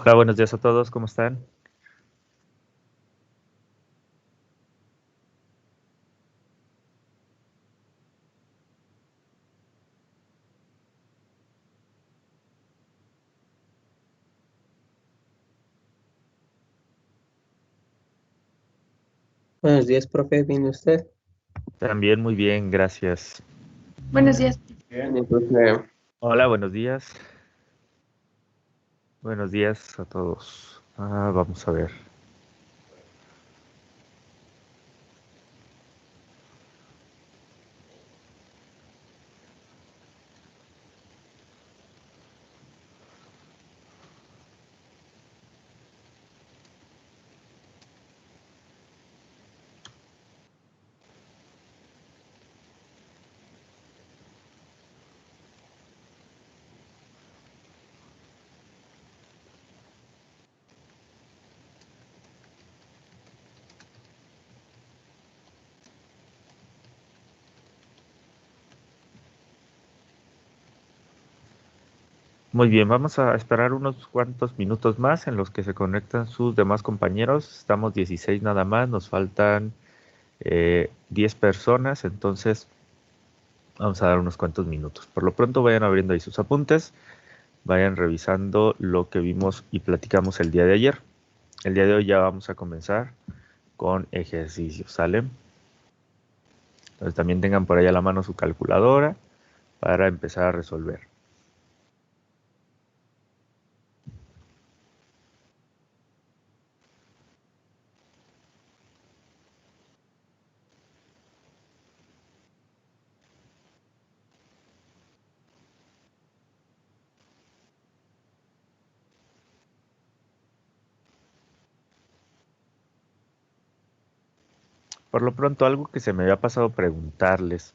Hola, buenos días a todos, ¿cómo están? Buenos días, profe. ¿Viene usted? También muy bien, gracias. Buenos días. Bien, profe. Hola, buenos días. Buenos días a todos. Vamos a ver. Muy bien, vamos a esperar unos cuantos minutos más en los que se conectan sus demás compañeros. Estamos 16 nada más, nos faltan 10 personas, entonces vamos a dar unos cuantos minutos. Por lo pronto vayan abriendo ahí sus apuntes, vayan revisando lo que vimos y platicamos el día de ayer. El día de hoy ya vamos a comenzar con ejercicios, ¿sale? Entonces también tengan por ahí a la mano su calculadora para empezar a resolver. Por lo pronto, algo que se me había pasado preguntarles.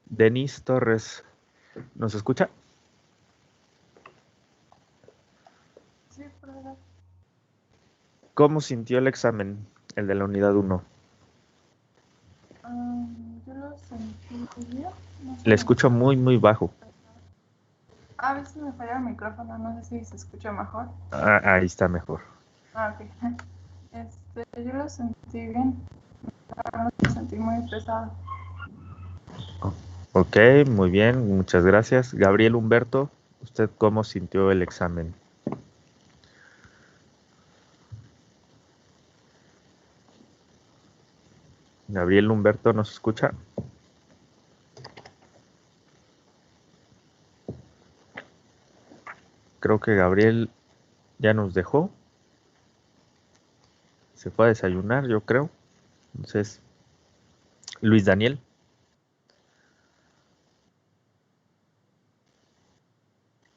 Denis Torres, ¿nos escucha? Sí, perdón. ¿Cómo sintió el examen, el de la unidad 1? Yo lo sentí bien. No sé, Le escucho muy, muy bajo. a veces me falla el micrófono, no sé si se escucha mejor. Ahí está mejor. Ok. Yo lo sentí bien. No lo sentí muy pesado. Ok, muy bien, muchas gracias. Gabriel Humberto, ¿usted cómo sintió el examen? Gabriel Humberto, ¿nos escucha? Creo que Gabriel ya nos dejó. Se fue a desayunar, yo creo. Entonces, Luis Daniel.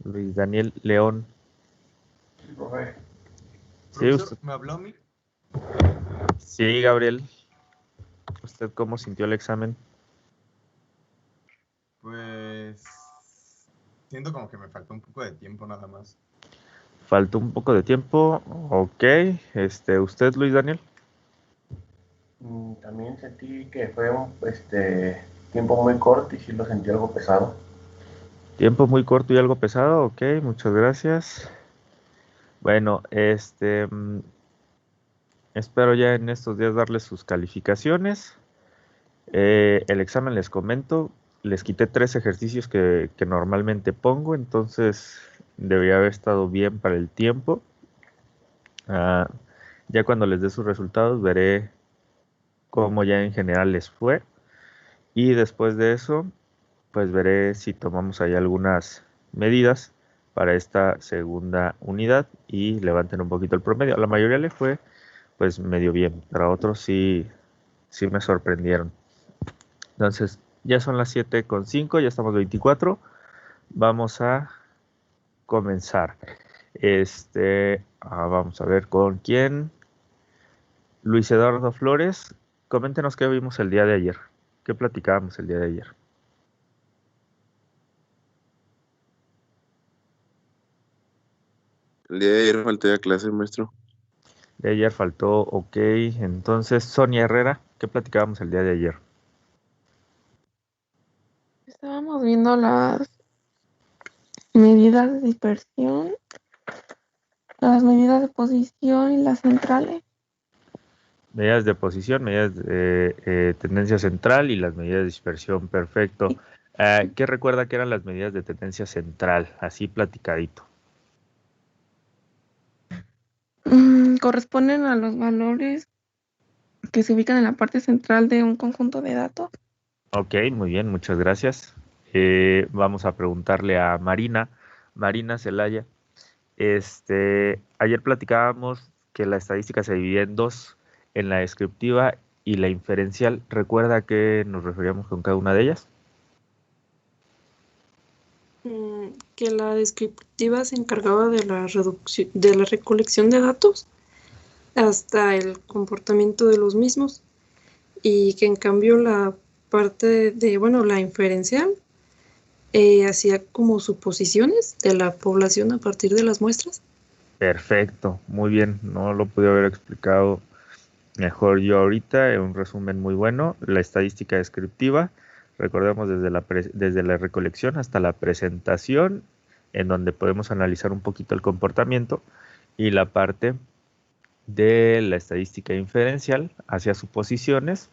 Luis Daniel León. Profe, Sí, usted. profesor, ¿me habló a mí? Sí, Gabriel. ¿Usted cómo sintió el examen? Pues siento como que me faltó un poco de tiempo nada más. Faltó un poco de tiempo. Ok. ¿Usted, Luis Daniel? También sentí que fue un tiempo muy corto y sí lo sentí algo pesado. Tiempo muy corto y algo pesado. Ok, muchas gracias. Bueno, espero ya en estos días darles sus calificaciones. El examen les comento. Les quité 3 ejercicios que normalmente pongo, entonces debería haber estado bien para el tiempo. Ah, ya cuando les dé sus resultados veré cómo ya en general les fue. Y después de eso, pues veré si tomamos ahí algunas medidas para esta segunda unidad y levanten un poquito el promedio. A la mayoría le fue pues medio bien, para otros sí, sí me sorprendieron. Entonces, ya son las 7:05, ya estamos 24. Vamos a comenzar. Vamos a ver con quién. Luis Eduardo Flores, coméntenos qué vimos el día de ayer. ¿Qué platicábamos el día de ayer? El día de ayer falté a clase, maestro. De ayer faltó, ok. Entonces, Sonia Herrera, ¿qué platicábamos el día de ayer? Estábamos viendo las medidas de dispersión, las medidas de posición y las centrales. Medidas de posición, medidas de tendencia central y las medidas de dispersión, perfecto. ¿Qué recuerda que eran las medidas de tendencia central? Así platicadito. Corresponden a los valores que se ubican en la parte central de un conjunto de datos. Ok, muy bien, muchas gracias. Vamos a preguntarle a Marina Celaya. Ayer platicábamos que la estadística se divide en dos, en la descriptiva y la inferencial. ¿Recuerda a qué nos referíamos con cada una de ellas? Que la descriptiva se encargaba de la recolección de datos hasta el comportamiento de los mismos, y que en cambio la parte de, la inferencial hacía como suposiciones de la población a partir de las muestras. Perfecto, muy bien, no lo pude haber explicado mejor yo ahorita, un resumen muy bueno. La estadística descriptiva, recordemos desde la recolección hasta la presentación, en donde podemos analizar un poquito el comportamiento, y la parte de la estadística inferencial hacia suposiciones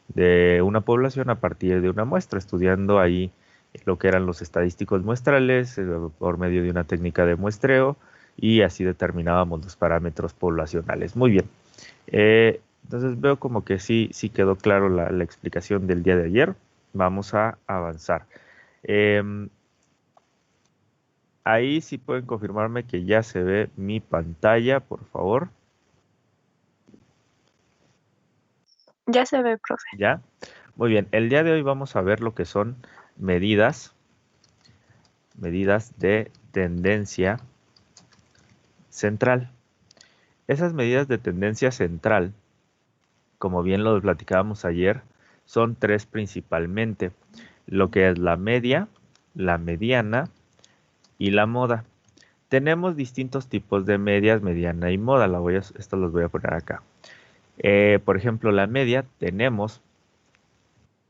de una población a partir de una muestra, estudiando ahí lo que eran los estadísticos muestrales por medio de una técnica de muestreo, y así determinábamos los parámetros poblacionales. Muy bien. Entonces veo como que sí quedó claro la explicación del día de ayer. Vamos a avanzar. Ahí sí pueden confirmarme que ya se ve mi pantalla, por favor. Ya se ve, profe. ¿Ya? Muy bien. El día de hoy vamos a ver lo que son medidas de tendencia central. Esas medidas de tendencia central, como bien lo platicábamos ayer, son tres principalmente: lo que es la media, la mediana y la moda. Tenemos distintos tipos de medias, mediana y moda. Estos los voy a poner acá. Por ejemplo, la media tenemos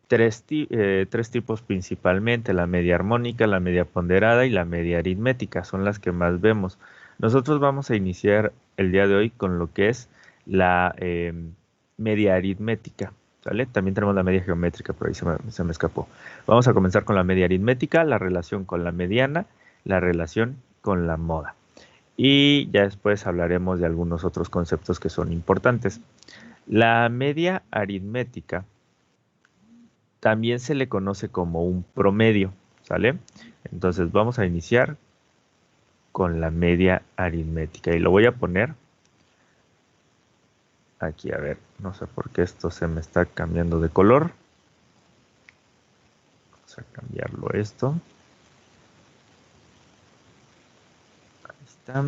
tres tipos principalmente: la media armónica, la media ponderada y la media aritmética. Son las que más vemos. Nosotros vamos a iniciar el día de hoy con lo que es la media aritmética, ¿sale? También tenemos la media geométrica, por ahí se me escapó. Vamos a comenzar con la media aritmética, la relación con la mediana, la relación con la moda. Y ya después hablaremos de algunos otros conceptos que son importantes. La media aritmética también se le conoce como un promedio, ¿sale? Entonces vamos a iniciar con la media aritmética y lo voy a poner aquí. A ver, no sé por qué esto se me está cambiando de color. Vamos a cambiarlo esto. Ahí está.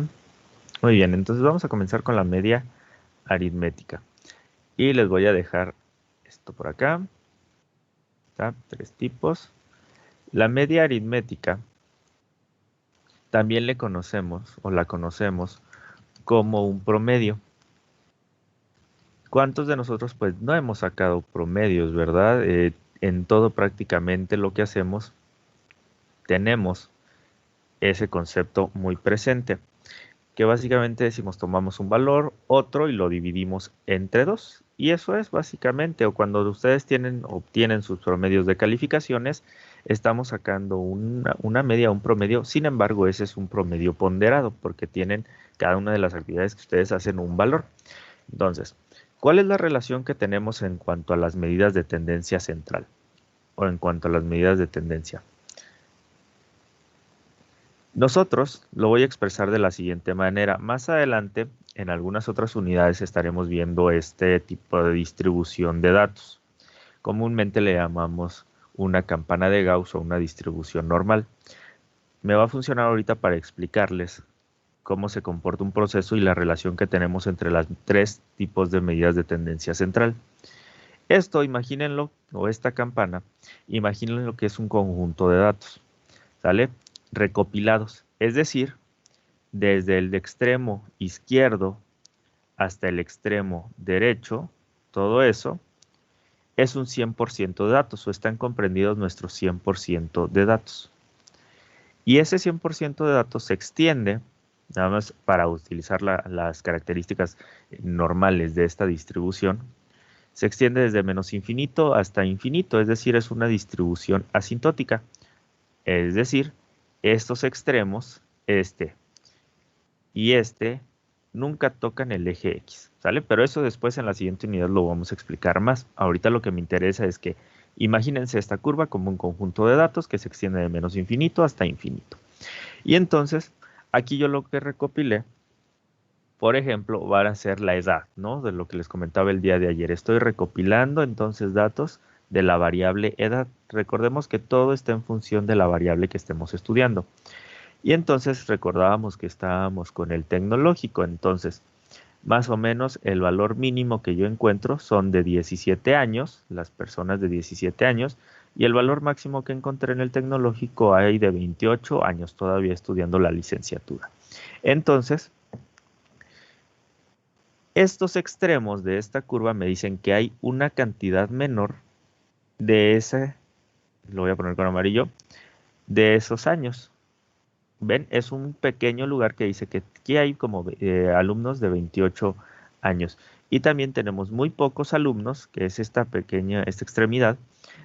Muy bien, entonces vamos a comenzar con la media aritmética. Y les voy a dejar esto por acá. Está, tres tipos. La media aritmética también la conocemos como un promedio. ¿Cuántos de nosotros pues no hemos sacado promedios, verdad? En todo prácticamente lo que hacemos tenemos ese concepto muy presente, que básicamente decimos, tomamos un valor, otro, y lo dividimos entre dos. Y eso es básicamente, o cuando ustedes obtienen sus promedios de calificaciones, estamos sacando una media, un promedio. Sin embargo, ese es un promedio ponderado, porque tienen cada una de las actividades que ustedes hacen un valor. Entonces, ¿cuál es la relación que tenemos en cuanto a las medidas de tendencia central? O en cuanto a las medidas de tendencia. Nosotros lo voy a expresar de la siguiente manera. Más adelante, en algunas otras unidades, estaremos viendo este tipo de distribución de datos. Comúnmente le llamamos una campana de Gauss o una distribución normal. Me va a funcionar ahorita para explicarles cómo se comporta un proceso y la relación que tenemos entre los tres tipos de medidas de tendencia central. Esto, imagínenlo, o esta campana, imagínenlo que es un conjunto de datos, ¿sale? Recopilados, es decir, desde el extremo izquierdo hasta el extremo derecho, todo eso es un 100% de datos, o están comprendidos nuestros 100% de datos. Y ese 100% de datos se extiende, nada más para utilizar las características normales de esta distribución, se extiende desde menos infinito hasta infinito, es decir, es una distribución asintótica. Es decir, estos extremos, este y este, nunca tocan el eje X, ¿sale? Pero eso después en la siguiente unidad lo vamos a explicar más. Ahorita lo que me interesa es que imagínense esta curva como un conjunto de datos que se extiende de menos infinito hasta infinito. Y entonces, aquí yo lo que recopilé, por ejemplo, va a ser la edad, ¿no? De lo que les comentaba el día de ayer. Estoy recopilando entonces datos de la variable edad. Recordemos que todo está en función de la variable que estemos estudiando. Y entonces recordábamos que estábamos con el tecnológico. Entonces, más o menos el valor mínimo que yo encuentro son de 17 años, las personas de 17 años, y el valor máximo que encontré en el tecnológico hay de 28 años todavía estudiando la licenciatura. Entonces, estos extremos de esta curva me dicen que hay una cantidad menor de ese, lo voy a poner con amarillo, de esos años. ¿Ven? Es un pequeño lugar que dice que aquí hay como alumnos de 28 años. Y también tenemos muy pocos alumnos, que es esta extremidad,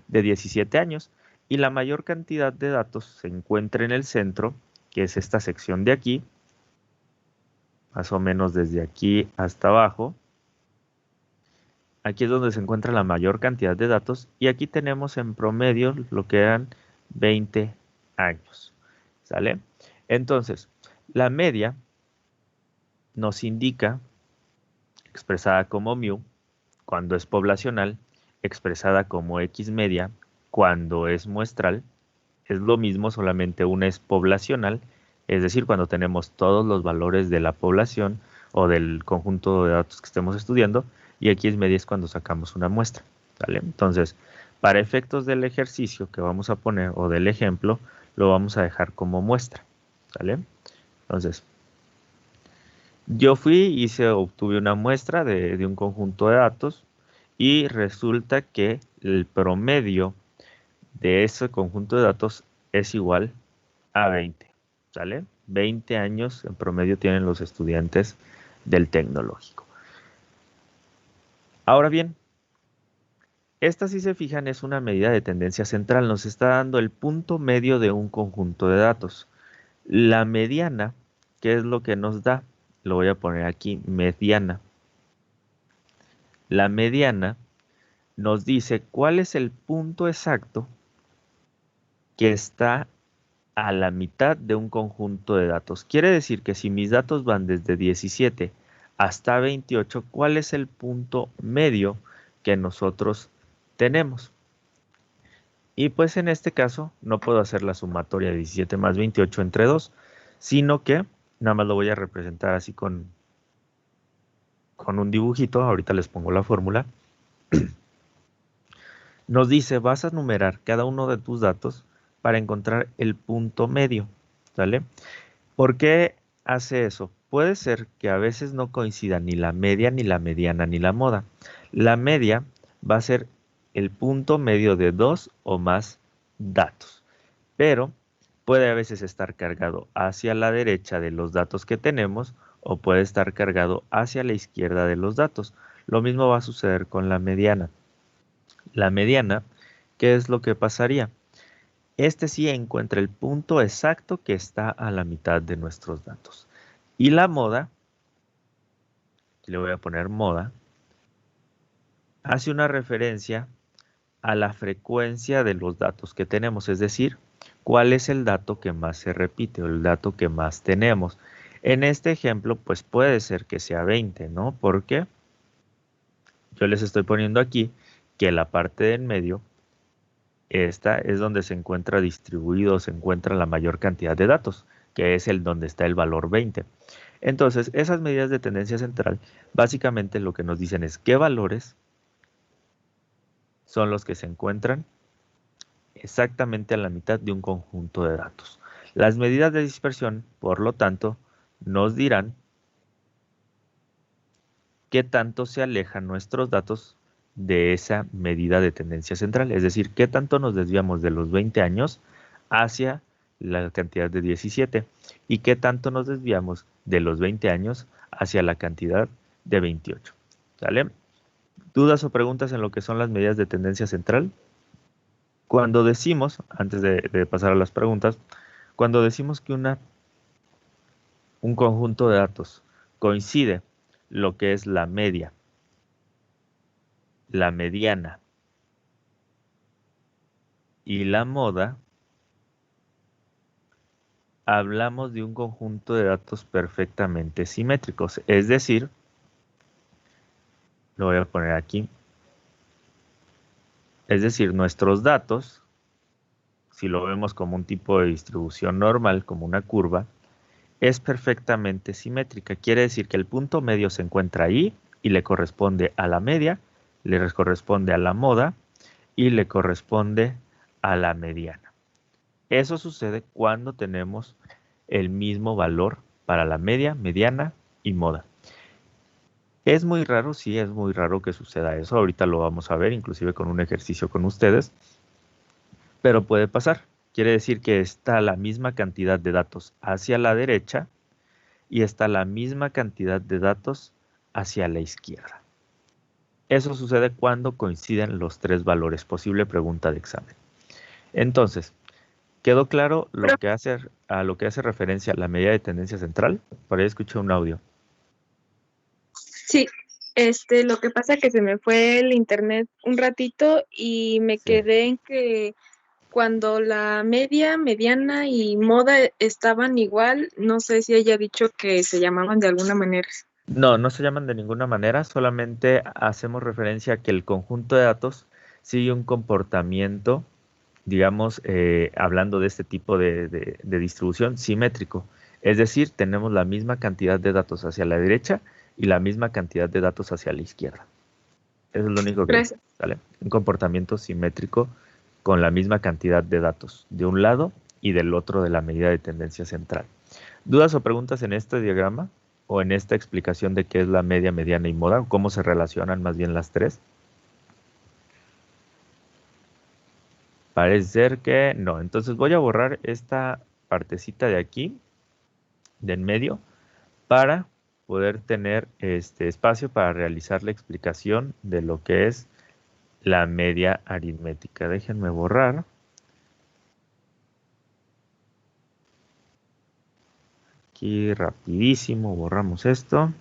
de 17 años. Y la mayor cantidad de datos se encuentra en el centro, que es esta sección de aquí, más o menos desde aquí hasta abajo. Aquí es donde se encuentra la mayor cantidad de datos. Y aquí tenemos en promedio lo que eran 20 años. ¿Sale? Entonces, la media nos indica, expresada como mu, cuando es poblacional, expresada como x media, cuando es muestral, es lo mismo, solamente una es poblacional, es decir, cuando tenemos todos los valores de la población o del conjunto de datos que estemos estudiando, y x media es cuando sacamos una muestra, ¿vale? Entonces, para efectos del ejercicio que vamos a poner, o del ejemplo, lo vamos a dejar como muestra, ¿sale? Entonces, yo obtuve una muestra de un conjunto de datos y resulta que el promedio de ese conjunto de datos es igual a 20, ¿sale? 20 años en promedio tienen los estudiantes del tecnológico. Ahora bien, esta, si se fijan, es una medida de tendencia central. Nos está dando el punto medio de un conjunto de datos. La mediana, ¿qué es lo que nos da? Lo voy a poner aquí, mediana. La mediana nos dice cuál es el punto exacto que está a la mitad de un conjunto de datos. Quiere decir que si mis datos van desde 17 hasta 28, ¿cuál es el punto medio que nosotros tenemos? Y pues en este caso no puedo hacer la sumatoria de 17 más 28 entre 2, sino que nada más lo voy a representar así con un dibujito. Ahorita les pongo la fórmula. Nos dice, vas a numerar cada uno de tus datos para encontrar el punto medio, ¿vale? ¿Por qué hace eso? Puede ser que a veces no coincida ni la media, ni la mediana, ni la moda. La media va a ser el punto medio de 2 o más datos, pero puede a veces estar cargado hacia la derecha de los datos que tenemos o puede estar cargado hacia la izquierda de los datos. Lo mismo va a suceder con la mediana. La mediana, ¿qué es lo que pasaría? Este sí encuentra el punto exacto que está a la mitad de nuestros datos. Y la moda, le voy a poner moda, hace una referencia a la frecuencia de los datos que tenemos, es decir, cuál es el dato que más se repite o el dato que más tenemos. En este ejemplo, pues puede ser que sea 20, ¿no? Porque yo les estoy poniendo aquí que la parte de en medio, esta es donde se encuentra distribuido, se encuentra la mayor cantidad de datos, que es el donde está el valor 20. Entonces, esas medidas de tendencia central, básicamente lo que nos dicen es qué valores son los que se encuentran exactamente a la mitad de un conjunto de datos. Las medidas de dispersión, por lo tanto, nos dirán qué tanto se alejan nuestros datos de esa medida de tendencia central, es decir, qué tanto nos desviamos de los 20 años hacia la cantidad de 17. ¿Y qué tanto nos desviamos de los 20 años hacia la cantidad de 28? ¿Sale? ¿Dudas o preguntas en lo que son las medidas de tendencia central? Cuando decimos, antes de pasar a las preguntas, cuando decimos que un conjunto de datos coincide lo que es la media, la mediana y la moda, hablamos de un conjunto de datos perfectamente simétricos. Es decir, lo voy a poner aquí. Es decir, nuestros datos, si lo vemos como un tipo de distribución normal, como una curva, es perfectamente simétrica. Quiere decir que el punto medio se encuentra ahí y le corresponde a la media, le corresponde a la moda y le corresponde a la mediana. Eso sucede cuando tenemos el mismo valor para la media, mediana y moda. Es muy raro, sí, es muy raro que suceda eso. Ahorita lo vamos a ver, inclusive con un ejercicio con ustedes. Pero puede pasar. Quiere decir que está la misma cantidad de datos hacia la derecha y está la misma cantidad de datos hacia la izquierda. Eso sucede cuando coinciden los tres valores. Posible pregunta de examen. Entonces, ¿quedó claro a lo que hace referencia a la medida de tendencia central? Por ahí escuché un audio. Sí, lo que pasa es que se me fue el internet un ratito y me Sí. quedé en que cuando la media, mediana y moda estaban igual, no sé si haya dicho que se llamaban de alguna manera. No, no se llaman de ninguna manera, solamente hacemos referencia a que el conjunto de datos sigue un comportamiento, digamos, hablando de este tipo de distribución simétrico. Es decir, tenemos la misma cantidad de datos hacia la derecha y la misma cantidad de datos hacia la izquierda. Eso es lo único que Gracias. sale. Un comportamiento simétrico con la misma cantidad de datos de un lado y del otro de la medida de tendencia central. ¿Dudas o preguntas en este diagrama o en esta explicación de qué es la media, mediana y moda? ¿Cómo se relacionan más bien las tres? Parece ser que no. Entonces voy a borrar esta partecita de aquí, de en medio, para poder tener este espacio para realizar la explicación de lo que es la media aritmética. Déjenme borrar. Aquí rapidísimo borramos esto.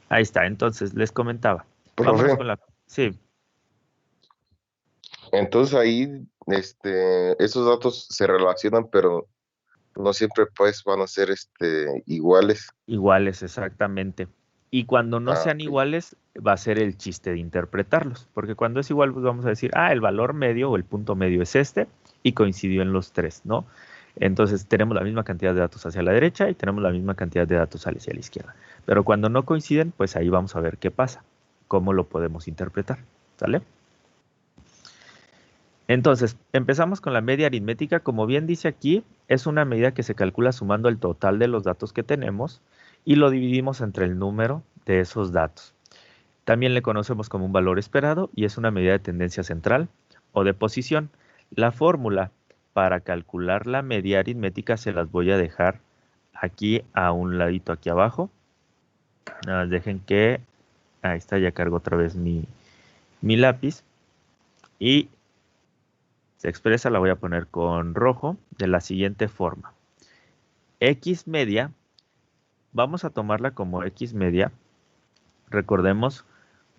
Ahí está, entonces les comentaba. Vamos Profe, con la... Sí, entonces ahí esos datos se relacionan, pero no siempre pues van a ser iguales. iguales, exactamente. Y cuando no sean Ok. iguales, va a ser el chiste de interpretarlos. Porque cuando es igual, pues vamos a decir, el valor medio o el punto medio es este y coincidió en los tres, ¿no? Entonces tenemos la misma cantidad de datos hacia la derecha y tenemos la misma cantidad de datos hacia la izquierda. Pero cuando no coinciden, pues ahí vamos a ver qué pasa, cómo lo podemos interpretar, ¿sale? Entonces, empezamos con la media aritmética. Como bien dice aquí, es una medida que se calcula sumando el total de los datos que tenemos y lo dividimos entre el número de esos datos. También le conocemos como un valor esperado y es una medida de tendencia central o de posición. La fórmula para calcular la media aritmética se las voy a dejar aquí a un ladito aquí abajo. Nada más dejen que... Ahí está, ya cargo otra vez mi lápiz. Y se expresa, la voy a poner con rojo, de la siguiente forma. X media, vamos a tomarla como X media, recordemos,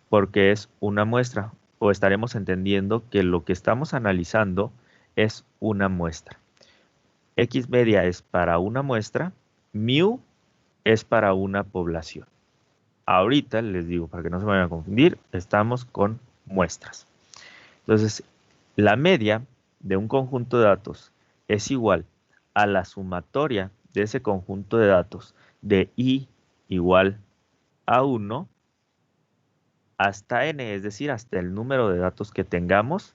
porque es una muestra, o estaremos entendiendo que lo que estamos analizando es una muestra. X media es para una muestra, mu es para una población. Ahorita les digo, para que no se me vayan a confundir, estamos con muestras. Entonces, la media de un conjunto de datos es igual a la sumatoria de ese conjunto de datos de i igual a 1 hasta n, es decir, hasta el número de datos que tengamos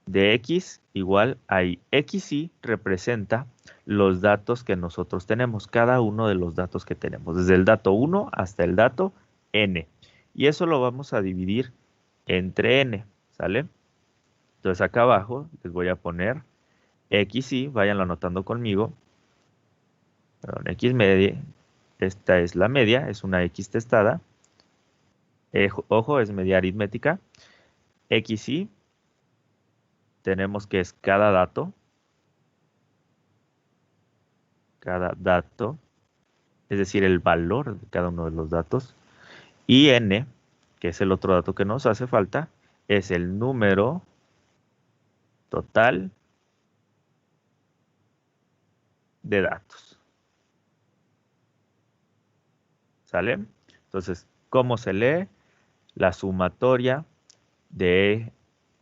de x igual a y. Xi representa los datos que nosotros tenemos, cada uno de los datos que tenemos, desde el dato 1 hasta el dato n. Y eso lo vamos a dividir entre n, ¿sale? Entonces acá abajo les voy a poner XY, váyanlo anotando conmigo. Perdón, X media, esta es la media, es una X testada. Ojo, es media aritmética. XY, tenemos que es cada dato, es decir, el valor de cada uno de los datos. Y N, que es el otro dato que nos hace falta, es el número total de datos. ¿Sale? Entonces, ¿cómo se lee? La sumatoria de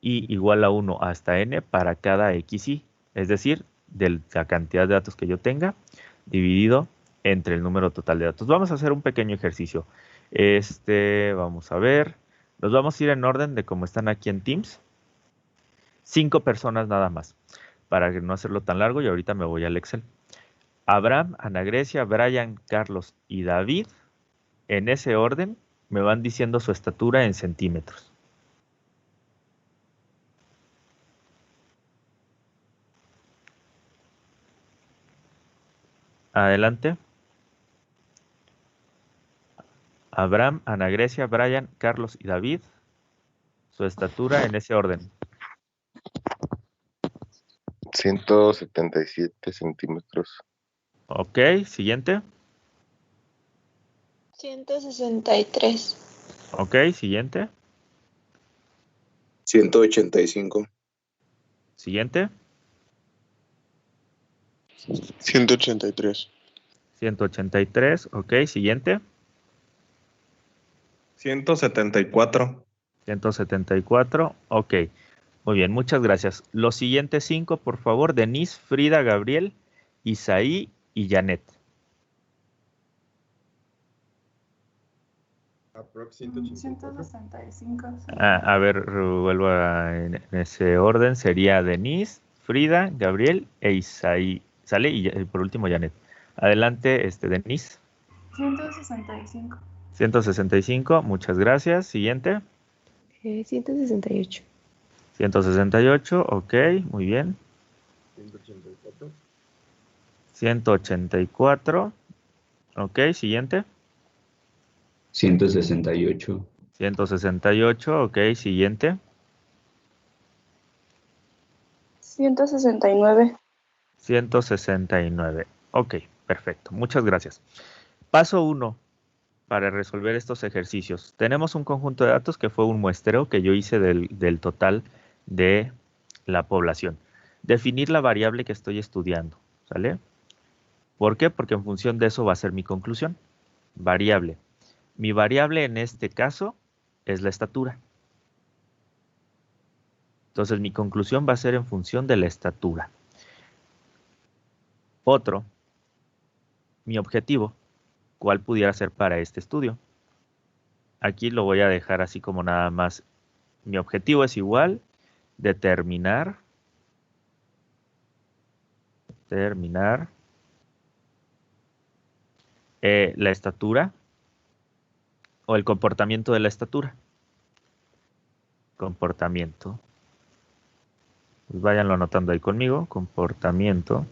I igual a 1 hasta N para cada XY, es decir, de la cantidad de datos que yo tenga, dividido entre el número total de datos. Vamos a hacer un pequeño ejercicio. Vamos a ver. Nos vamos a ir en orden de cómo están aquí en Teams. 5 personas nada más, para no hacerlo tan largo, y ahorita me voy al Excel. Abraham, Ana Grecia, Brian, Carlos y David, en ese orden, me van diciendo su estatura en centímetros. Adelante. Abraham, Ana Grecia, Brian, Carlos y David, su estatura en ese orden. 177 centímetros. Ok, siguiente. 163. Ok, siguiente. 185. Siguiente. 183. 183, ok, siguiente. 174. 174, ok. Muy bien, muchas gracias. Los siguientes 5, por favor, Denise, Frida, Gabriel, Isaí y Janet. Aprox 184. 165. A ver, vuelvo en ese orden. Sería Denise, Frida, Gabriel e Isaí. ¿Sale? Y por último, Janet. Adelante, Denise. 165. 165, muchas gracias. Siguiente. 168. 168, ok, muy bien. 184. 184, ok, siguiente. 168. 168, ok, siguiente. 169. 169, ok, perfecto, muchas gracias. Paso 1 para resolver estos ejercicios. Tenemos un conjunto de datos que fue un muestreo que yo hice del total de la población. Definir la variable que estoy estudiando, ¿sale? ¿Por qué? Porque en función de eso va a ser mi conclusión. Variable. Mi variable en este caso es la estatura. Entonces mi conclusión va a ser en función de la estatura. Otro, mi objetivo, ¿cuál pudiera ser para este estudio? Aquí lo voy a dejar así como nada más. Mi objetivo es igual, determinar la estatura o el comportamiento de la estatura. Comportamiento. Pues váyanlo anotando ahí conmigo. Comportamiento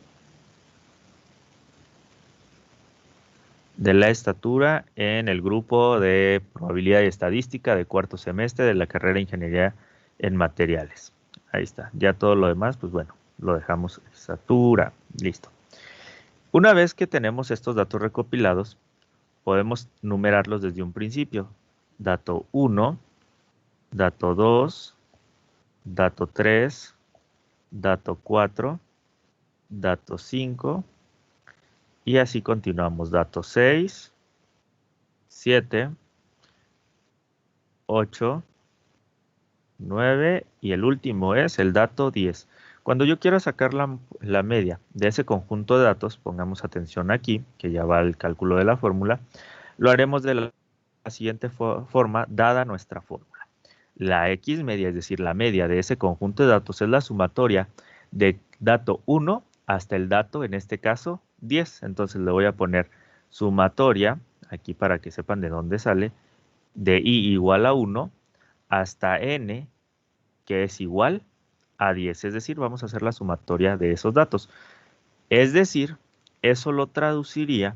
de la estatura en el grupo de probabilidad y estadística de cuarto semestre de la carrera de Ingeniería en Materiales. Ahí está. Ya todo lo demás, pues bueno, lo dejamos estatura. Listo. Una vez que tenemos estos datos recopilados, podemos numerarlos desde un principio. Dato 1, dato 2, dato 3, dato 4, dato 5, y así continuamos. Dato 6, 7, 8, 9 y el último es el dato 10. Cuando yo quiero sacar la media de ese conjunto de datos, pongamos atención aquí, que ya va el cálculo de la fórmula, lo haremos de la siguiente forma, dada nuestra fórmula. La X media, es decir, la media de ese conjunto de datos, es la sumatoria de dato 1 hasta el dato, en este caso, 10. Entonces le voy a poner sumatoria, aquí para que sepan de dónde sale, de I igual a 1 hasta N, que es igual a 10, es decir, vamos a hacer la sumatoria de esos datos. Es decir, eso lo traduciría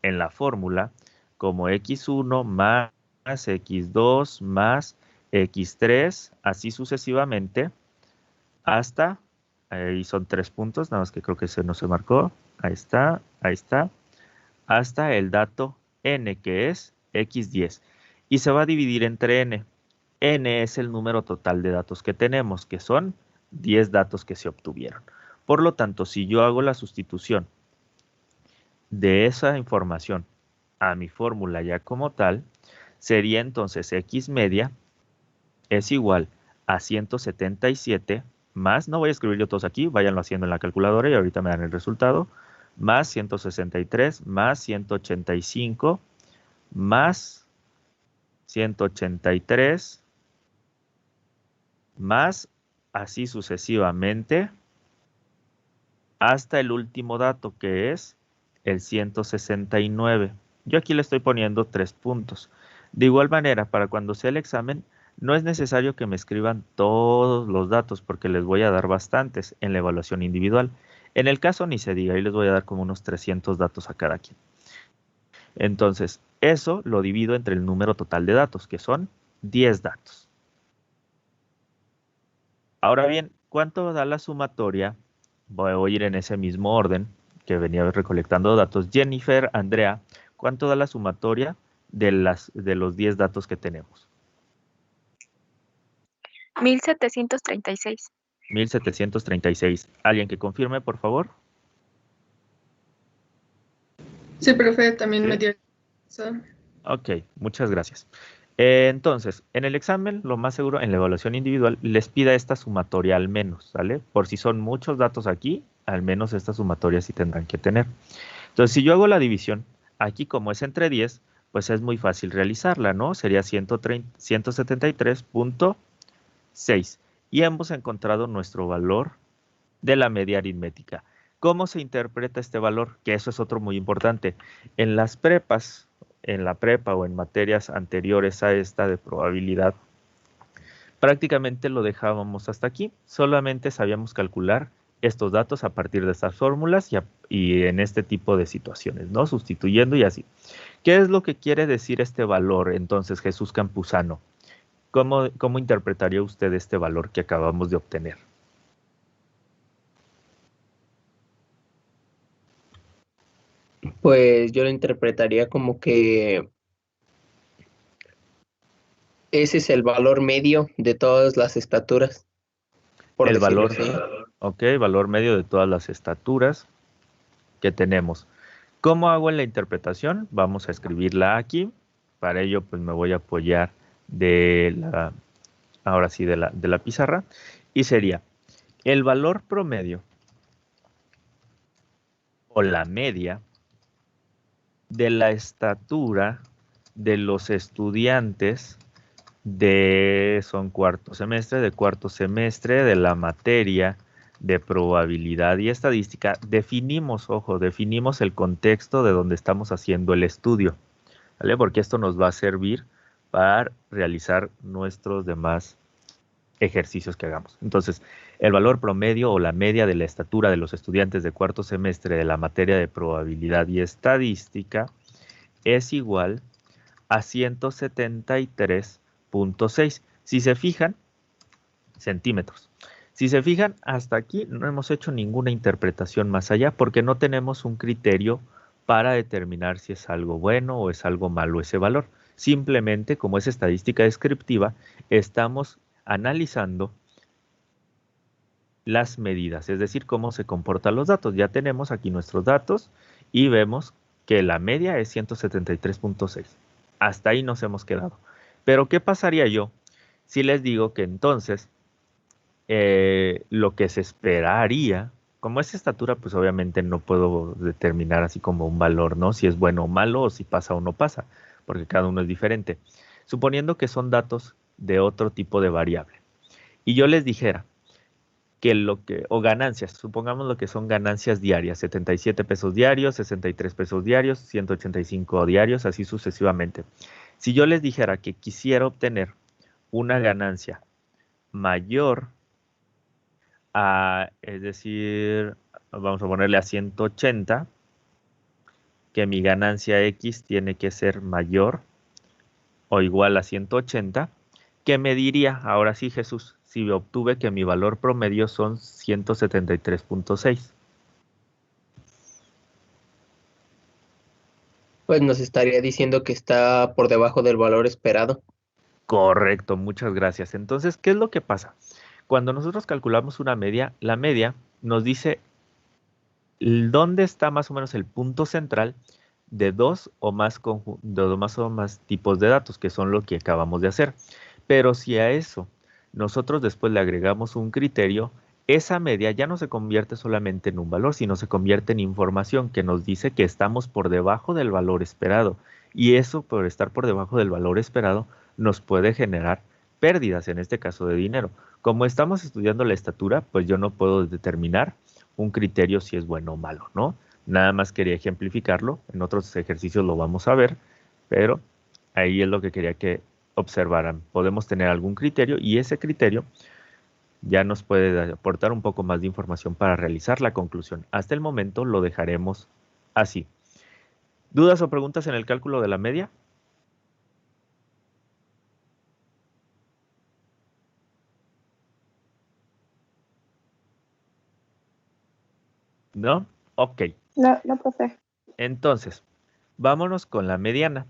en la fórmula como x1 más x2 más x3, así sucesivamente, hasta, ahí son 3 puntos, nada más que creo que no se marcó, ahí está, hasta el dato n, que es x10, y se va a dividir entre n. N es el número total de datos que tenemos, que son 10 datos que se obtuvieron. Por lo tanto, si yo hago la sustitución de esa información a mi fórmula ya como tal, sería entonces x media es igual a 177 más, no voy a escribir yo todos aquí, váyanlo haciendo en la calculadora y ahorita me dan el resultado, más 163 más 185 más 183 más así sucesivamente hasta el último dato, que es el 169. Yo aquí le estoy poniendo 3 puntos. De igual manera, para cuando sea el examen, no es necesario que me escriban todos los datos porque les voy a dar bastantes en la evaluación individual. En el caso ni se diga, ahí les voy a dar como unos 300 datos a cada quien. Entonces, eso lo divido entre el número total de datos, que son 10 datos. Ahora bien, ¿cuánto da la sumatoria? Voy a ir en ese mismo orden que venía recolectando datos. Jennifer, Andrea, ¿cuánto da la sumatoria de los 10 datos que tenemos? 1736. 1736. ¿Alguien que confirme, por favor? Sí, profe, también ¿Sí? me dio. Ok, muchas gracias. Entonces, en el examen, lo más seguro, en la evaluación individual, les pida esta sumatoria al menos, ¿sale? Por si son muchos datos aquí, al menos esta sumatoria sí tendrán que tener. Entonces, si yo hago la división, aquí como es entre 10, pues es muy fácil realizarla, ¿no? Sería 173.6. Y hemos encontrado nuestro valor de la media aritmética. ¿Cómo se interpreta este valor? Que eso es otro muy importante. En las prepas, en la prepa o en materias anteriores a esta de probabilidad, prácticamente lo dejábamos hasta aquí. Solamente sabíamos calcular estos datos a partir de estas fórmulas y en este tipo de situaciones, ¿no? Sustituyendo y así. ¿Qué es lo que quiere decir este valor, entonces, Jesús Campuzano? ¿Cómo interpretaría usted este valor que acabamos de obtener? Pues yo lo interpretaría como que ese es el valor medio de todas las estaturas, por El decirlo valor, así. ok, valor medio de todas las estaturas que tenemos. ¿Cómo hago la interpretación? Vamos a escribirla aquí. Para ello, pues me voy a apoyar ahora sí, de la pizarra. Y sería el valor promedio o la media de la estatura de los estudiantes son cuarto semestre de la materia de probabilidad y estadística. Definimos el contexto de donde estamos haciendo el estudio, ¿vale? Porque esto nos va a servir para realizar nuestros demás ejercicios que hagamos. Entonces, el valor promedio o la media de la estatura de los estudiantes de cuarto semestre de la materia de probabilidad y estadística es igual a 173.6. Si se fijan, centímetros. Si se fijan, hasta aquí no hemos hecho ninguna interpretación más allá porque no tenemos un criterio para determinar si es algo bueno o es algo malo ese valor. Simplemente, como es estadística descriptiva, estamos analizando las medidas, es decir, cómo se comportan los datos. Ya tenemos aquí nuestros datos y vemos que la media es 173.6. Hasta ahí nos hemos quedado. Pero, ¿qué pasaría yo si les digo que entonces lo que se esperaría, como es estatura, pues obviamente no puedo determinar así como un valor, ¿no? Si es bueno o malo o si pasa o no pasa, porque cada uno es diferente. Suponiendo que son datos de otro tipo de variable. Y yo les dijera o ganancias, supongamos lo que son ganancias diarias, 77 pesos diarios, 63 pesos diarios, 185 diarios, así sucesivamente. Si yo les dijera que quisiera obtener una ganancia mayor es decir, vamos a ponerle a 180, que mi ganancia X tiene que ser mayor o igual a 180, ¿qué me diría? Ahora sí, Jesús, si obtuve que mi valor promedio son 173.6. Pues nos estaría diciendo que está por debajo del valor esperado. Correcto, muchas gracias. Entonces, ¿qué es lo que pasa? Cuando nosotros calculamos una media, la media nos dice dónde está más o menos el punto central de dos o más tipos de datos, que son lo que acabamos de hacer. Pero si a eso nosotros después le agregamos un criterio, esa media ya no se convierte solamente en un valor, sino se convierte en información que nos dice que estamos por debajo del valor esperado. Y eso, por estar por debajo del valor esperado, nos puede generar pérdidas, en este caso de dinero. Como estamos estudiando la estatura, pues yo no puedo determinar un criterio si es bueno o malo, ¿no? Nada más quería ejemplificarlo, en otros ejercicios lo vamos a ver, pero ahí es lo que quería que observaran. Podemos tener algún criterio y ese criterio ya nos puede aportar un poco más de información para realizar la conclusión. Hasta el momento lo dejaremos así. ¿Dudas o preguntas en el cálculo de la media? ¿No? Ok. No, profe. Entonces, vámonos con la mediana.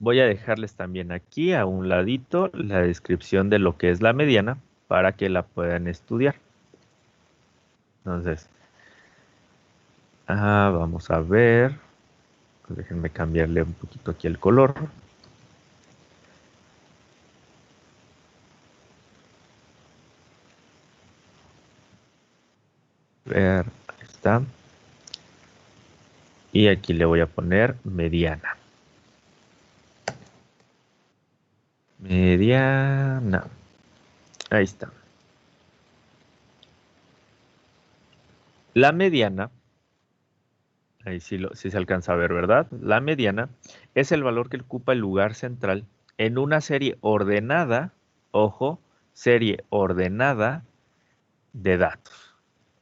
Voy a dejarles también aquí a un ladito la descripción de lo que es la mediana para que la puedan estudiar. Entonces, vamos a ver. Pues déjenme cambiarle un poquito aquí el color. Ver, ahí está. Y aquí le voy a poner mediana. Mediana. Ahí está. La mediana, ahí sí se alcanza a ver, ¿verdad? La mediana es el valor que ocupa el lugar central en una serie ordenada, ojo, serie ordenada de datos.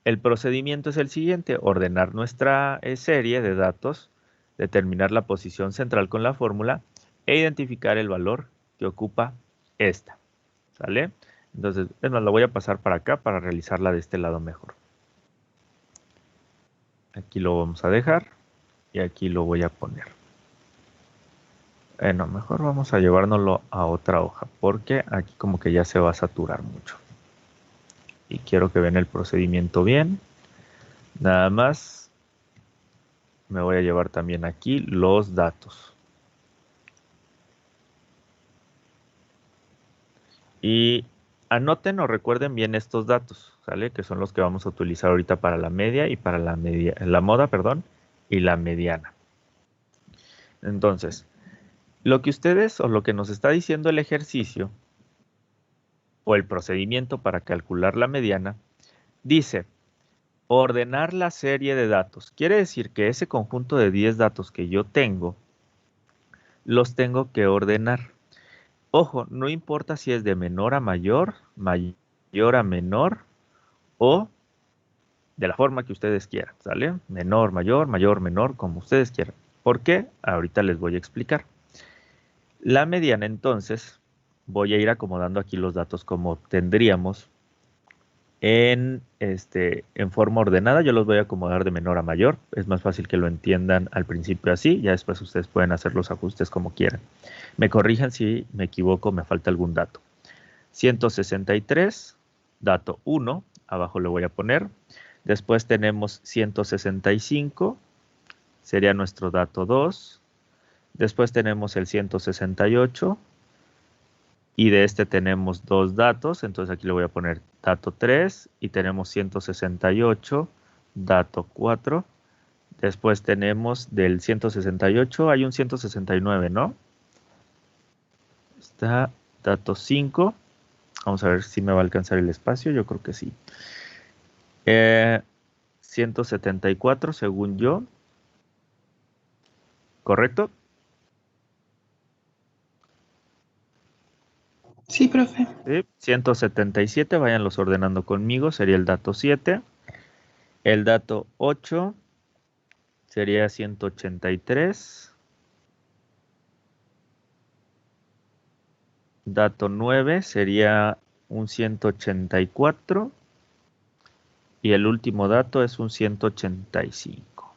El procedimiento es el siguiente: ordenar nuestra serie de datos, determinar la posición central con la fórmula e identificar el valor que ocupa esta. ¿Sale? Entonces, es más, lo voy a pasar para acá para realizarla de este lado mejor. Aquí lo vamos a dejar y aquí lo voy a poner. Bueno, mejor vamos a llevárnoslo a otra hoja porque aquí como que ya se va a saturar mucho. Y quiero que vean el procedimiento bien. Nada más me voy a llevar también aquí los datos. Y anoten o recuerden bien estos datos, ¿sale? Que son los que vamos a utilizar ahorita para la media y para la moda, perdón, y la mediana. Entonces, lo que ustedes o lo que nos está diciendo el ejercicio o el procedimiento para calcular la mediana dice: ordenar la serie de datos. Quiere decir que ese conjunto de 10 datos que yo tengo, los tengo que ordenar. Ojo, no importa si es de menor a mayor, mayor a menor o de la forma que ustedes quieran, ¿sale? Menor, mayor, mayor, menor, como ustedes quieran. ¿Por qué? Ahorita les voy a explicar. La mediana, entonces, voy a ir acomodando aquí los datos como tendríamos en forma ordenada. Yo los voy a acomodar de menor a mayor. Es más fácil que lo entiendan al principio así. Ya después ustedes pueden hacer los ajustes como quieran. Me corrijan si me equivoco, me falta algún dato. 163, dato 1. Abajo le voy a poner. Después tenemos 165. Sería nuestro dato 2. Después tenemos el 168. Y de este tenemos dos datos, entonces aquí le voy a poner dato 3 y tenemos 168, dato 4. Después tenemos del 168, hay un 169, ¿no? Está dato 5. Vamos a ver si me va a alcanzar el espacio, yo creo que sí. 174 según yo. ¿Correcto? Sí, profe. ¿sí? 177, váyanlos ordenando conmigo, sería el dato 7. El dato 8 sería 183. Dato 9 sería un 184. Y el último dato es un 185.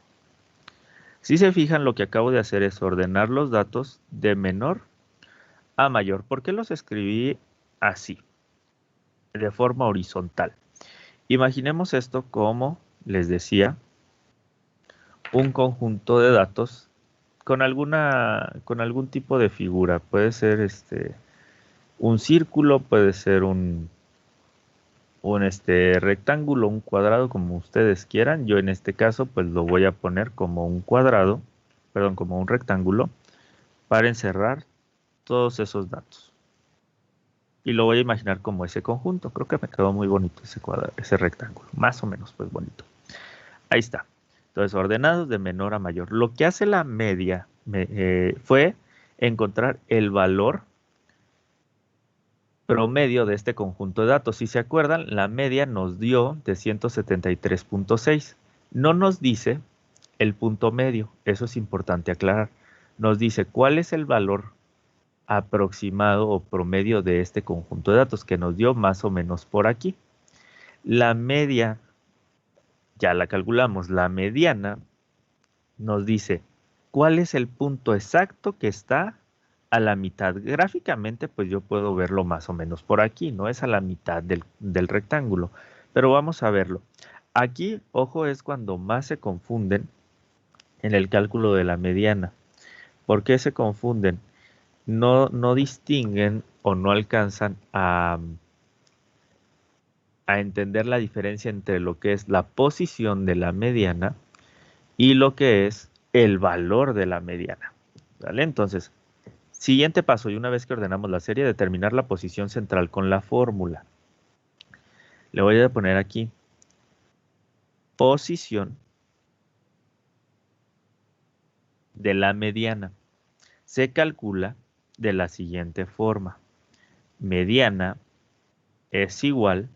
Si se fijan, lo que acabo de hacer es ordenar los datos de menor a mayor. ¿Por qué los escribí así? De forma horizontal. Imaginemos esto como, les decía, un conjunto de datos con algún tipo de figura. Puede ser un círculo, puede ser un rectángulo, un cuadrado, como ustedes quieran. Yo en este caso pues lo voy a poner como un cuadrado, perdón, como un rectángulo, para encerrar todos esos datos. Y lo voy a imaginar como ese conjunto. Creo que me quedó muy bonito ese cuadrado, ese rectángulo, más o menos pues bonito. Ahí está. Entonces, ordenados de menor a mayor. Lo que hace la media fue encontrar el valor promedio de este conjunto de datos. Si se acuerdan, la media nos dio de 173.6. No nos dice el punto medio. Eso es importante aclarar. Nos dice cuál es el valor aproximado o promedio de este conjunto de datos que nos dio más o menos por aquí. La media ya la calculamos. La mediana nos dice cuál es el punto exacto que está a la mitad. Gráficamente pues yo puedo verlo más o menos por aquí, no es a la mitad del rectángulo, pero vamos a verlo. Aquí, ojo, es cuando más se confunden en el cálculo de la mediana. ¿Por qué se confunden? No distinguen o no alcanzan a entender la diferencia entre lo que es la posición de la mediana y lo que es el valor de la mediana. ¿Vale? Entonces, siguiente paso, y una vez que ordenamos la serie, determinar la posición central con la fórmula. Le voy a poner aquí posición de la mediana. Se calcula de la siguiente forma. Mediana es igual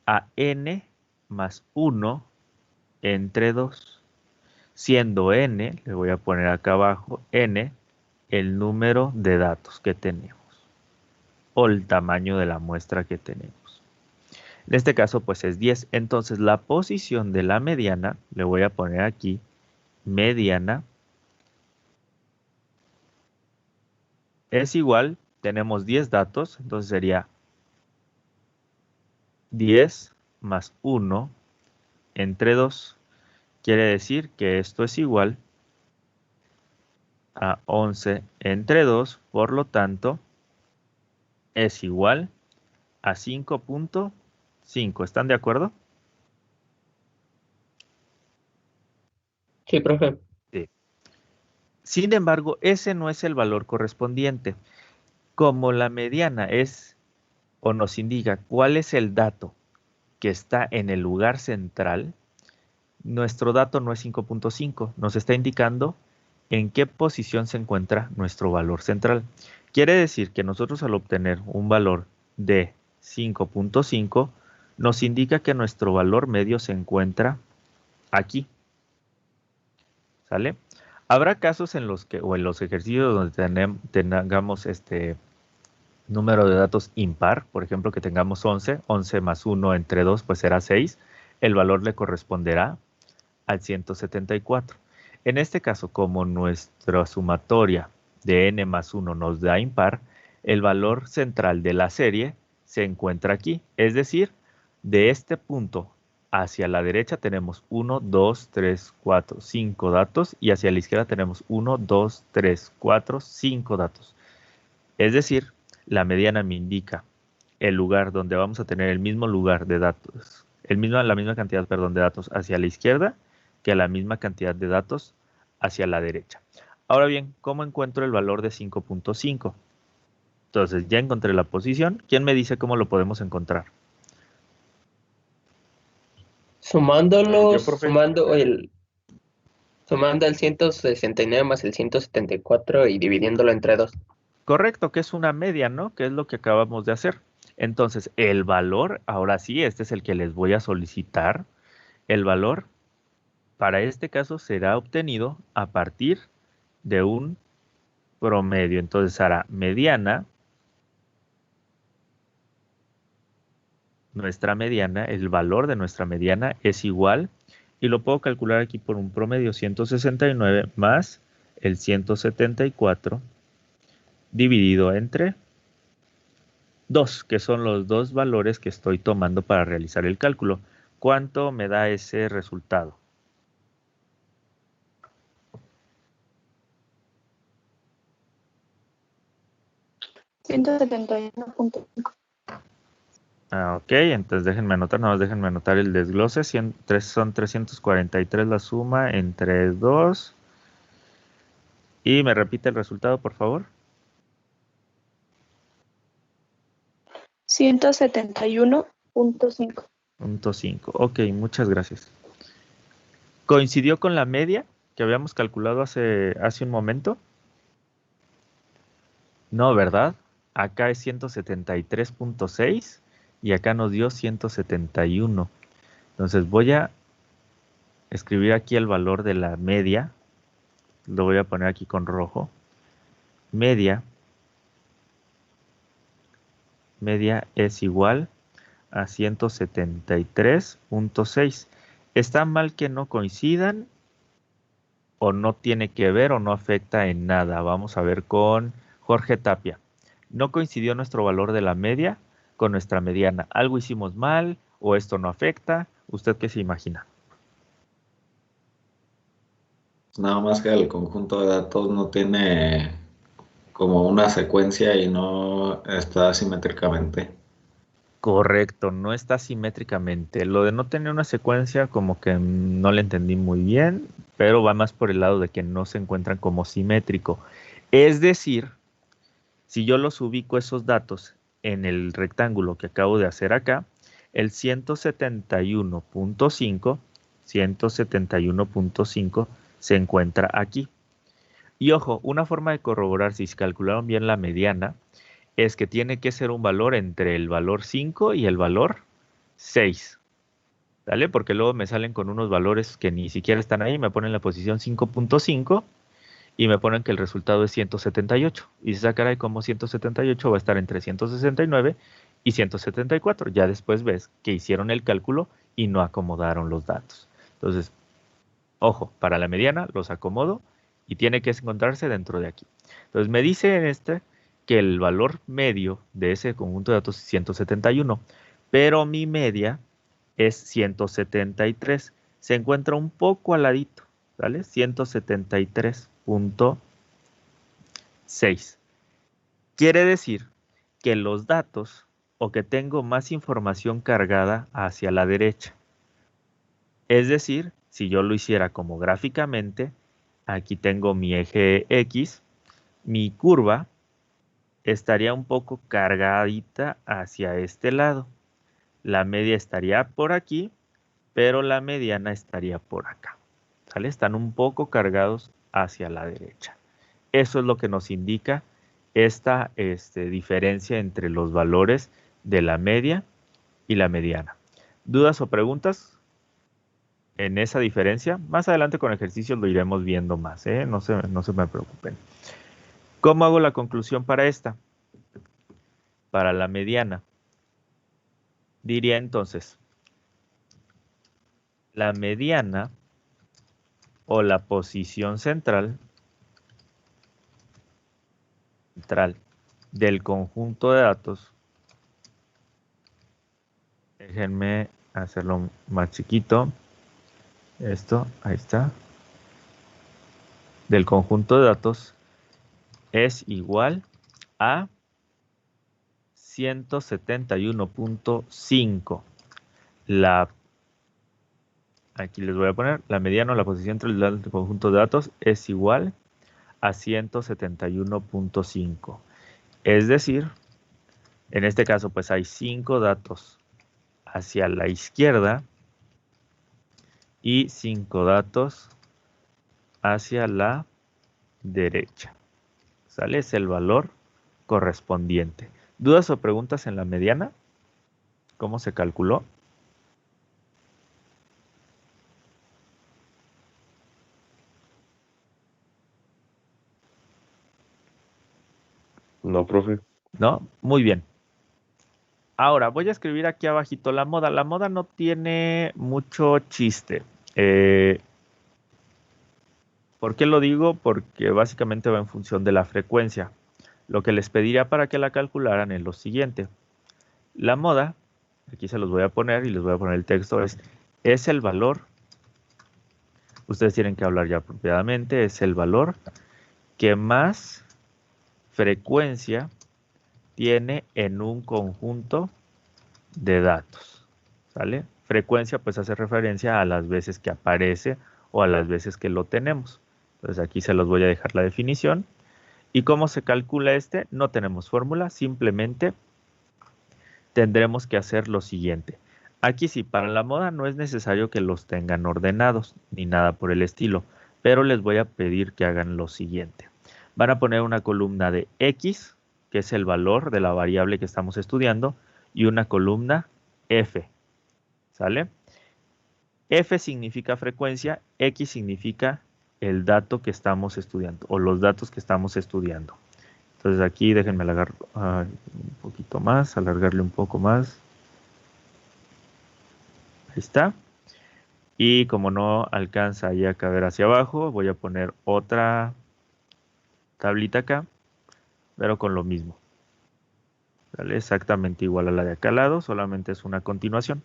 a n más 1 entre 2. Siendo n, le voy a poner acá abajo, n, el número de datos que tenemos o el tamaño de la muestra que tenemos. En este caso pues es 10. Entonces la posición de la mediana, le voy a poner aquí mediana, es igual, tenemos 10 datos, entonces sería 10 más 1 entre 2. Quiere decir que esto es igual a 11 entre 2, por lo tanto, es igual a 5.5. ¿Están de acuerdo? Sí, profe. Sí. Sin embargo, ese no es el valor correspondiente. Como la mediana es o nos indica cuál es el dato que está en el lugar central, nuestro dato no es 5.5, nos está indicando en qué posición se encuentra nuestro valor central. Quiere decir que nosotros al obtener un valor de 5.5, nos indica que nuestro valor medio se encuentra aquí. ¿Sale? Habrá casos en los que, o en los ejercicios donde tengamos número de datos impar, por ejemplo, que tengamos 11 más 1 entre 2, pues será 6. El valor le corresponderá al 174. En este caso, como nuestra sumatoria de n más 1 nos da impar, el valor central de la serie se encuentra aquí. Es decir, de este punto hacia la derecha tenemos 1, 2, 3, 4, 5 datos y hacia la izquierda tenemos 1, 2, 3, 4, 5 datos. Es decir, la mediana me indica el lugar donde vamos a tener el mismo lugar de datos, la misma cantidad, perdón, de datos hacia la izquierda que la misma cantidad de datos hacia la derecha. Ahora bien, ¿cómo encuentro el valor de 5.5? Entonces, ya encontré la posición. ¿Quién me dice cómo lo podemos encontrar? Sumándolos, sumando el 169 más el 174 y dividiéndolo entre 2. Correcto, que es una media, ¿no? Que es lo que acabamos de hacer. Entonces, el valor, ahora sí, este es el que les voy a solicitar. El valor, para este caso, será obtenido a partir de un promedio. Entonces, hará mediana. Nuestra mediana, el valor de nuestra mediana es igual, y lo puedo calcular aquí por un promedio, 169 más el 174 dividido entre 2, que son los dos valores que estoy tomando para realizar el cálculo. ¿Cuánto me da ese resultado? $171.5. Ok, entonces déjenme anotar, nada más déjenme anotar el desglose. Son 343 la suma entre 2. Y me repite el resultado, por favor. 171.5. Punto 5. Ok, muchas gracias. ¿Coincidió con la media que habíamos calculado hace un momento? No, ¿verdad? Acá es 173.6 y acá nos dio 171. Entonces voy a escribir aquí el valor de la media. Lo voy a poner aquí con rojo. Media es igual a 173.6. ¿Está mal que no coincidan o no tiene que ver o no afecta en nada? Vamos a ver con Jorge Tapia. No coincidió nuestro valor de la media con nuestra mediana. ¿Algo hicimos mal o esto no afecta? ¿Usted qué se imagina? Nada más que el conjunto de datos no tiene como una secuencia y no está simétricamente. Correcto, no está simétricamente. Lo de no tener una secuencia como que no le entendí muy bien, pero va más por el lado de que no se encuentran como simétrico. Es decir, si yo los ubico esos datos en el rectángulo que acabo de hacer acá, el 171.5 se encuentra aquí. Y ojo, una forma de corroborar si se calcularon bien la mediana es que tiene que ser un valor entre el valor 5 y el valor 6. ¿Vale? Porque luego me salen con unos valores que ni siquiera están ahí, me ponen la posición 5.5 y me ponen que el resultado es 178. Y se sacará como 178 va a estar entre 169 y 174. Ya después ves que hicieron el cálculo y no acomodaron los datos. Entonces, ojo, para la mediana los acomodo y tiene que encontrarse dentro de aquí. Entonces me dice en este que el valor medio de ese conjunto de datos es 171, pero mi media es 173. Se encuentra un poco al ladito, ¿vale? 173.6. Quiere decir que los datos o que tengo más información cargada hacia la derecha. Es decir, si yo lo hiciera como gráficamente, aquí tengo mi eje X, mi curva estaría un poco cargadita hacia este lado. La media estaría por aquí, pero la mediana estaría por acá. ¿Sale? Están un poco cargados hacia la derecha. Eso es lo que nos indica esta diferencia entre los valores de la media y la mediana. ¿Dudas o preguntas en esa diferencia? Más adelante con ejercicios lo iremos viendo más, ¿eh? No se me preocupen. ¿Cómo hago la conclusión para esta? Para la mediana. Diría entonces, la mediana o la posición central del conjunto de datos, déjenme hacerlo más chiquito, esto, ahí está, del conjunto de datos es igual a 171.5. Aquí les voy a poner, la mediana o la posición central del conjunto de datos es igual a 171.5. Es decir, en este caso pues hay 5 datos hacia la izquierda y 5 datos hacia la derecha. ¿Sale? Es el valor correspondiente. ¿Dudas o preguntas en la mediana? ¿Cómo se calculó? No, profe. ¿No? Muy bien. Ahora, voy a escribir aquí abajito la moda. La moda no tiene mucho chiste. ¿Por qué lo digo? Porque básicamente va en función de la frecuencia. Lo que les pediría para que la calcularan es lo siguiente. La moda, aquí se los voy a poner y les voy a poner el texto, es el valor, ustedes tienen que hablar ya apropiadamente, es el valor que más frecuencia tiene en un conjunto de datos, ¿sale? Frecuencia pues hace referencia a las veces que aparece o a las veces que lo tenemos. Entonces aquí se los voy a dejar la definición. ¿Y cómo se calcula este? No tenemos fórmula, simplemente tendremos que hacer lo siguiente. Aquí sí, para la moda no es necesario que los tengan ordenados, ni nada por el estilo, pero les voy a pedir que hagan lo siguiente. Van a poner una columna de X, que es el valor de la variable que estamos estudiando, y una columna F, ¿sale? F significa frecuencia, X significa el dato que estamos estudiando, o los datos que estamos estudiando. Entonces aquí déjenme alargar un poquito más, alargarle un poco más. Ahí está. Y como no alcanza ya a caber hacia abajo, voy a poner otra tablita acá, pero con lo mismo. ¿Vale? Exactamente igual a la de acá al lado, solamente es una continuación.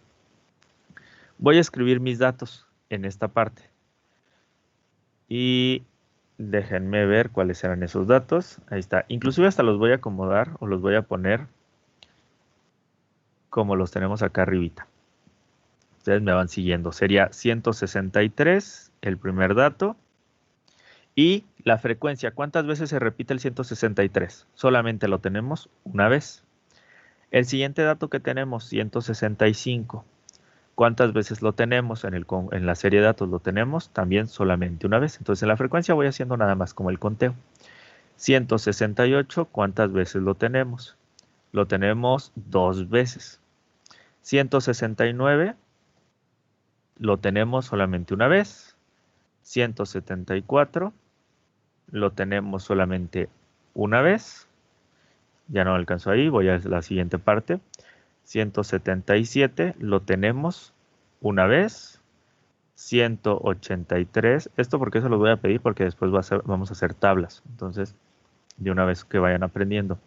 Voy a escribir mis datos en esta parte. Y déjenme ver cuáles eran esos datos. Ahí está. Inclusive hasta los voy a acomodar o los voy a poner como los tenemos acá arribita. Ustedes me van siguiendo. Sería 163 el primer dato. Y la frecuencia. ¿Cuántas veces se repite el 163? Solamente lo tenemos una vez. El siguiente dato que tenemos, 165. ¿Cuántas veces lo tenemos? En la serie de datos lo tenemos también solamente una vez. Entonces en la frecuencia voy haciendo nada más como el conteo. 168, ¿cuántas veces lo tenemos? Lo tenemos 2 veces. 169, lo tenemos solamente una vez. 174, lo tenemos solamente una vez. Ya no alcanzo ahí, voy a la siguiente parte. 177 lo tenemos una vez. 183, esto porque se los voy a pedir porque después vamos a hacer tablas. Entonces, de una vez que vayan aprendiendo.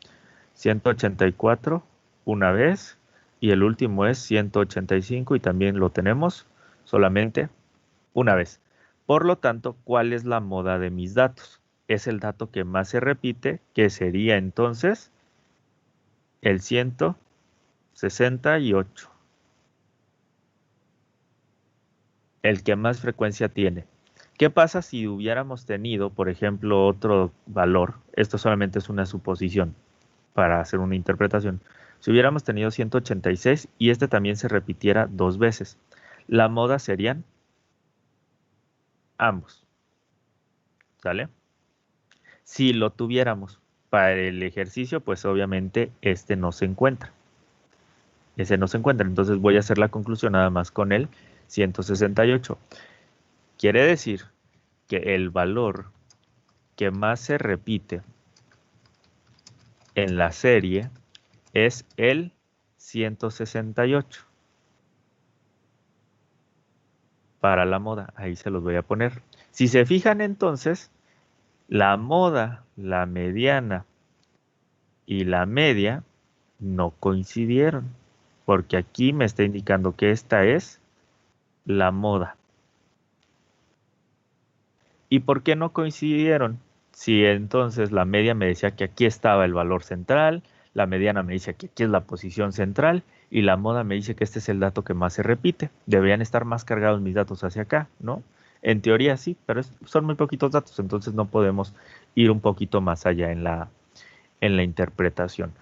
184 una vez. Y el último es 185 y también lo tenemos solamente una vez. Por lo tanto, ¿cuál es la moda de mis datos? Es el dato que más se repite, que sería entonces el 168. El que más frecuencia tiene. ¿Qué pasa si hubiéramos tenido, por ejemplo, otro valor? Esto solamente es una suposición para hacer una interpretación. Si hubiéramos tenido 186 y este también se repitiera 2 veces, la moda serían ambos. ¿Sale? Si lo tuviéramos para el ejercicio, pues obviamente este no se encuentra. Ese no se encuentra. Entonces voy a hacer la conclusión nada más con el 168. Quiere decir que el valor que más se repite en la serie es el 168. Para la moda, ahí se los voy a poner. Si se fijan entonces, la moda, la mediana y la media no coincidieron, porque aquí me está indicando que esta es la moda. ¿Y por qué no coincidieron? Si entonces la media me decía que aquí estaba el valor central, la mediana me dice que aquí es la posición central y la moda me dice que este es el dato que más se repite. Deberían estar más cargados mis datos hacia acá, ¿no? En teoría sí, pero son muy poquitos datos, entonces no podemos ir un poquito más allá en la interpretación.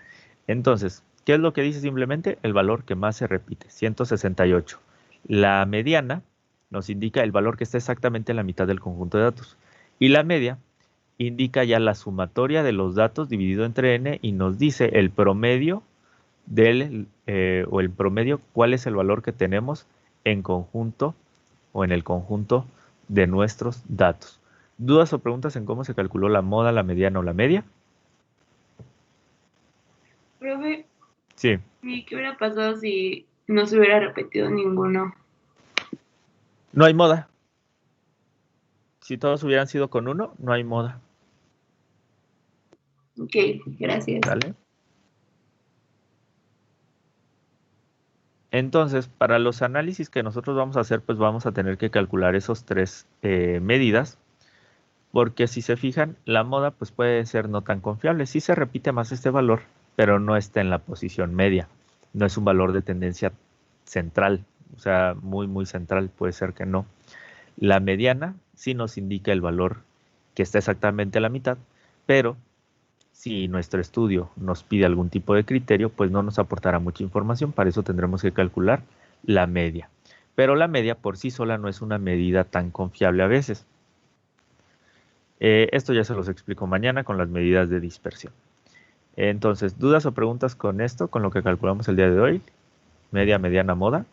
Entonces, ¿qué es lo que dice simplemente? El valor que más se repite, 168. La mediana nos indica el valor que está exactamente en la mitad del conjunto de datos. Y la media indica ya la sumatoria de los datos dividido entre n y nos dice el promedio o el promedio, cuál es el valor que tenemos en conjunto o en el conjunto de nuestros datos. ¿Dudas o preguntas en cómo se calculó la moda, la mediana o la media? Profe, Sí. ¿y qué hubiera pasado si no se hubiera repetido ninguno? No hay moda. Si todos hubieran sido con 1, no hay moda. Ok, gracias. ¿Vale? Entonces, para los análisis que nosotros vamos a hacer, pues vamos a tener que calcular esos 3 medidas, porque si se fijan, la moda pues puede ser no tan confiable. Sí se repite más este valor, pero no está en la posición media. No es un valor de tendencia central, o sea, muy central, puede ser que no. La mediana sí nos indica el valor que está exactamente a la mitad, pero si nuestro estudio nos pide algún tipo de criterio, pues no nos aportará mucha información, para eso tendremos que calcular la media. Pero la media por sí sola no es una medida tan confiable a veces. Esto ya se los explico mañana con las medidas de dispersión. Entonces, ¿dudas o preguntas con esto, con lo que calculamos el día de hoy? Media, mediana, moda.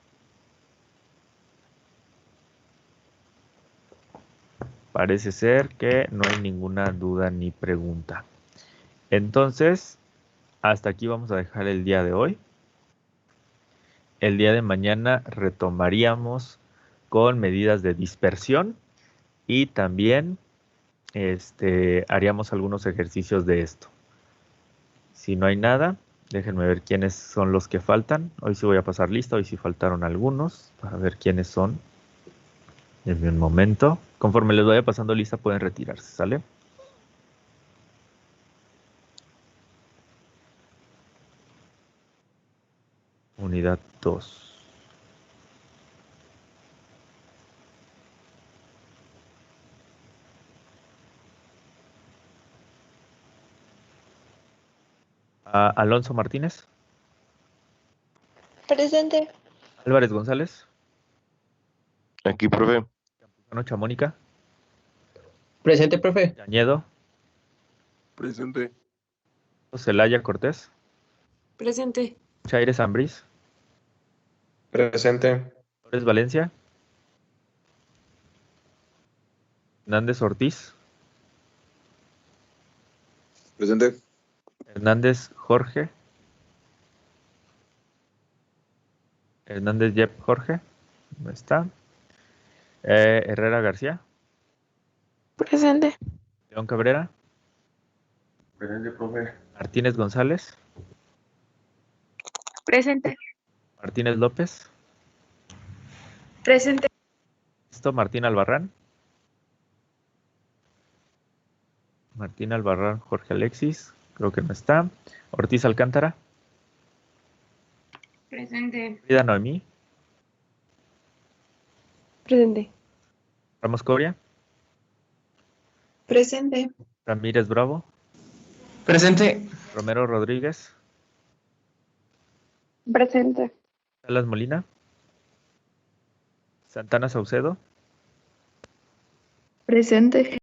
Parece ser que no hay ninguna duda ni pregunta. Entonces, hasta aquí vamos a dejar el día de hoy. El día de mañana retomaríamos con medidas de dispersión y también haríamos algunos ejercicios de esto. Si no hay nada, déjenme ver quiénes son los que faltan. Hoy sí voy a pasar lista, hoy sí faltaron algunos. A ver quiénes son. Denme un momento. Conforme les vaya pasando lista pueden retirarse, ¿sale? Unidad 2. Alonso Martínez. Presente. Álvarez González. Aquí, profe. Campuzano Mónica. Presente, profe. Cañedo. Presente. Celaya Cortés. Presente. Chaires Ambriz. Presente. Flores Valencia. Hernández Ortiz. Presente. Hernández Jorge. Hernández Yep Jorge. No está. Herrera García. Presente. León Cabrera. Presente, profe. Martínez González. Presente. Martínez López. Presente. Martín Albarrán. Martín Albarrán, Jorge Alexis. Creo que no está. Ortiz Alcántara. Presente. Frida Noemí. Presente. Ramos Coria. Presente. Ramírez Bravo. Presente. Romero Rodríguez. Presente. Salas Molina. Santana Saucedo. Presente.